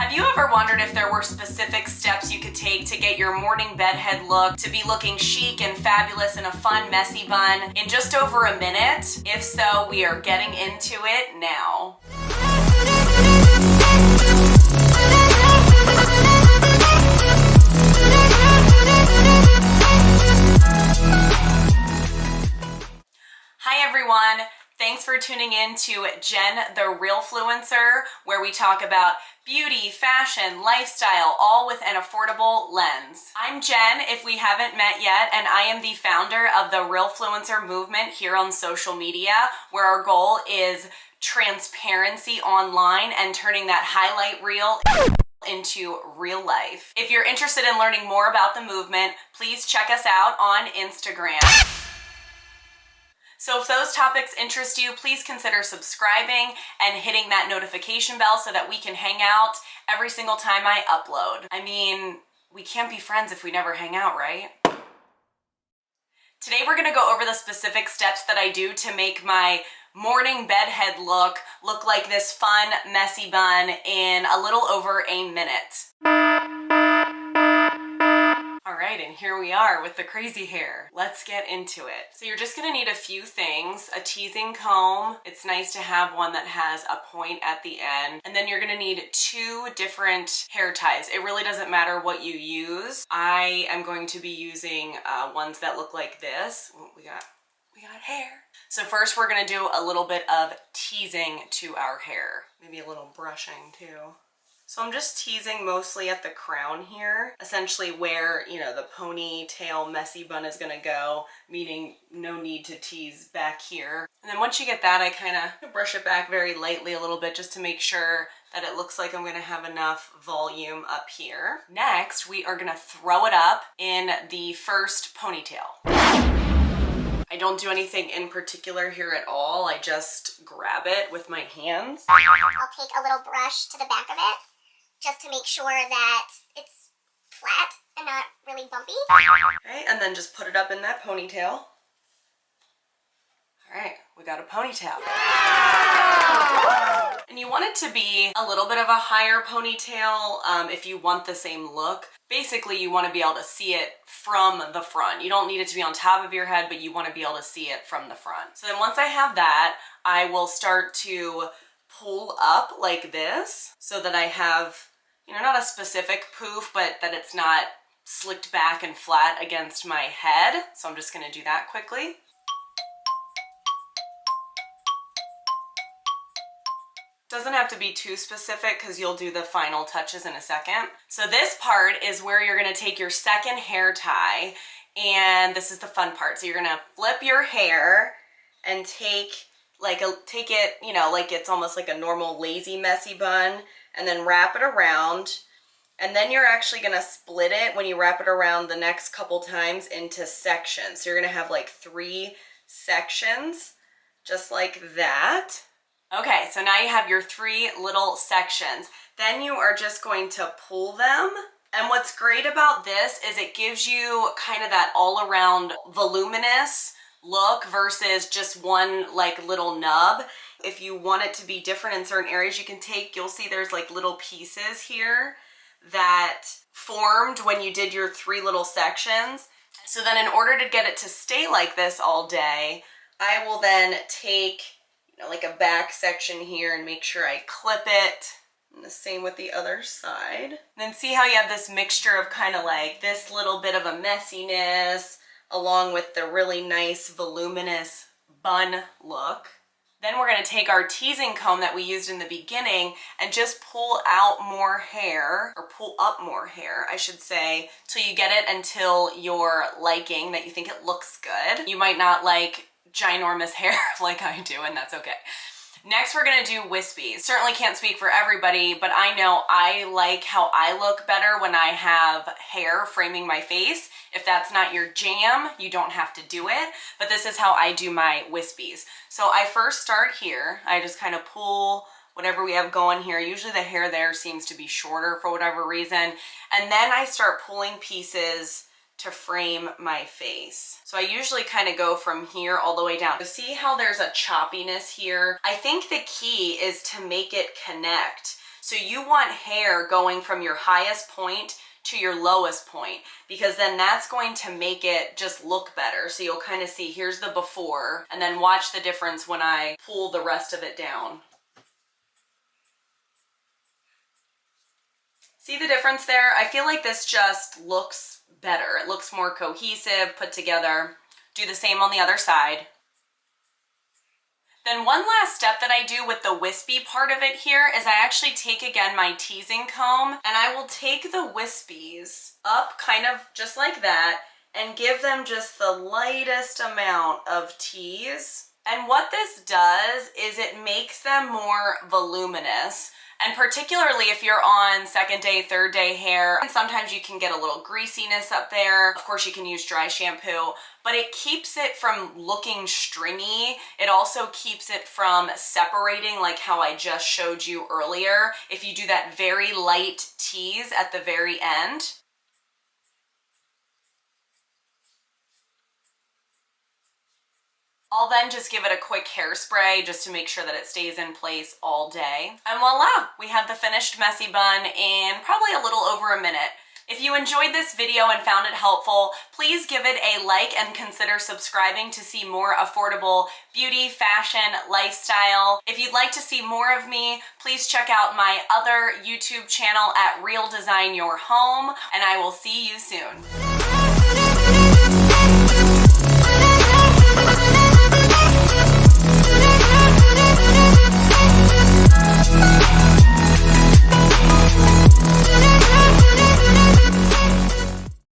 Have you ever wondered if there were specific steps you could take to get your morning bedhead look to be looking chic and fabulous in a fun, messy bun in just over a minute? If so, we are getting into it now. Hi everyone. Thanks for tuning in to Jen the Realfluencer, where we talk about beauty, fashion, lifestyle, all with an affordable lens. I'm Jen, if we haven't met yet, and I am the founder of the Realfluencer movement here on social media, where our goal is transparency online and turning that highlight reel into real life. If you're interested in learning more about the movement, please check us out on Instagram. So if those topics interest you, please consider subscribing and hitting that notification bell so that we can hang out every single time I upload. I mean, we can't be friends if we never hang out, right? Today we're gonna go over the specific steps that I do to make my morning bedhead look like this fun, messy bun in a little over a minute. All right, and here we are with the crazy hair. Let's get into it. So you're just gonna need a few things. A teasing comb. It's nice to have one that has a point at the end. And then you're gonna need two different hair ties. It really doesn't matter what you use. I am going to be using ones that look like this. Oh, we got hair. So first we're gonna do a little bit of teasing to our hair. Maybe a little brushing too. So I'm just teasing mostly at the crown here, essentially where, you know, the ponytail messy bun is gonna go, meaning no need to tease back here. And then once you get that, I kind of brush it back very lightly a little bit just to make sure that it looks like I'm gonna have enough volume up here. Next, we are gonna throw it up in the first ponytail. I don't do anything in particular here at all. I just grab it with my hands. I'll take a little brush to the back of it, just to make sure that it's flat and not really bumpy. Okay, and then just put it up in that ponytail. All right, we got a ponytail. And you want it to be a little bit of a higher ponytail if you want the same look. Basically, you want to be able to see it from the front. You don't need it to be on top of your head, but you want to be able to see it from the front. So then once I have that, I will start to pull up like this so that I have, you know, not a specific poof, but that it's not slicked back and flat against my head. So I'm just gonna do that quickly. Doesn't have to be too specific because you'll do the final touches in a second. So this part is where you're gonna take your second hair tie, and this is the fun part. So you're gonna flip your hair and take it, you know, like it's almost like a normal lazy messy bun, and then wrap it around. And then you're actually gonna split it when you wrap it around the next couple times into sections. So you're gonna have like 3 sections, just like that. Okay, so now you have your 3 little sections. Then you are just going to pull them. And what's great about this is it gives you kind of that all around voluminous look versus just one like little nub. If you want it to be different in certain areas, you can take, you'll see there's like little pieces here that formed when you did your 3 little sections. So then in order to get it to stay like this all day, I will then take, you know, like a back section here and make sure I clip it. And the same with the other side. And then see how you have this mixture of kind of like this little bit of a messiness along with the really nice voluminous bun look. Then we're gonna take our teasing comb that we used in the beginning and just pull out more hair, or pull up more hair, I should say, till you get it until you're liking, that you think it looks good. You might not like ginormous hair like I do, and that's okay. Next, we're gonna do wispies. Certainly can't speak for everybody, but I know I like how I look better when I have hair framing my face. If that's not your jam, you don't have to do it, but this is how I do my wispies. So I first start here. I just kind of pull whatever we have going here. Usually the hair there seems to be shorter for whatever reason. And then I start pulling pieces to frame my face. So I usually kind of go from here all the way down. So see how there's a choppiness here? I think the key is to make it connect. So you want hair going from your highest point to your lowest point, because then that's going to make it just look better. So you'll kind of see, here's the before, and then watch the difference when I pull the rest of it down. See the difference there? I feel like this just looks better. It looks more cohesive, put together. Do the same on the other side. Then one last step that I do with the wispy part of it here is I actually take again my teasing comb and I will take the wispies up kind of just like that and give them just the lightest amount of tease. And what this does is it makes them more voluminous. And particularly if you're on second day, third day hair, and sometimes you can get a little greasiness up there. Of course, you can use dry shampoo, but it keeps it from looking stringy. It also keeps it from separating like how I just showed you earlier. If you do that very light tease at the very end. I'll then just give it a quick hairspray just to make sure that it stays in place all day. And voila, we have the finished messy bun in probably a little over a minute. If you enjoyed this video and found it helpful, please give it a like and consider subscribing to see more affordable beauty, fashion, lifestyle. If you'd like to see more of me, please check out my other YouTube channel at Real Design Your Home, and I will see you soon.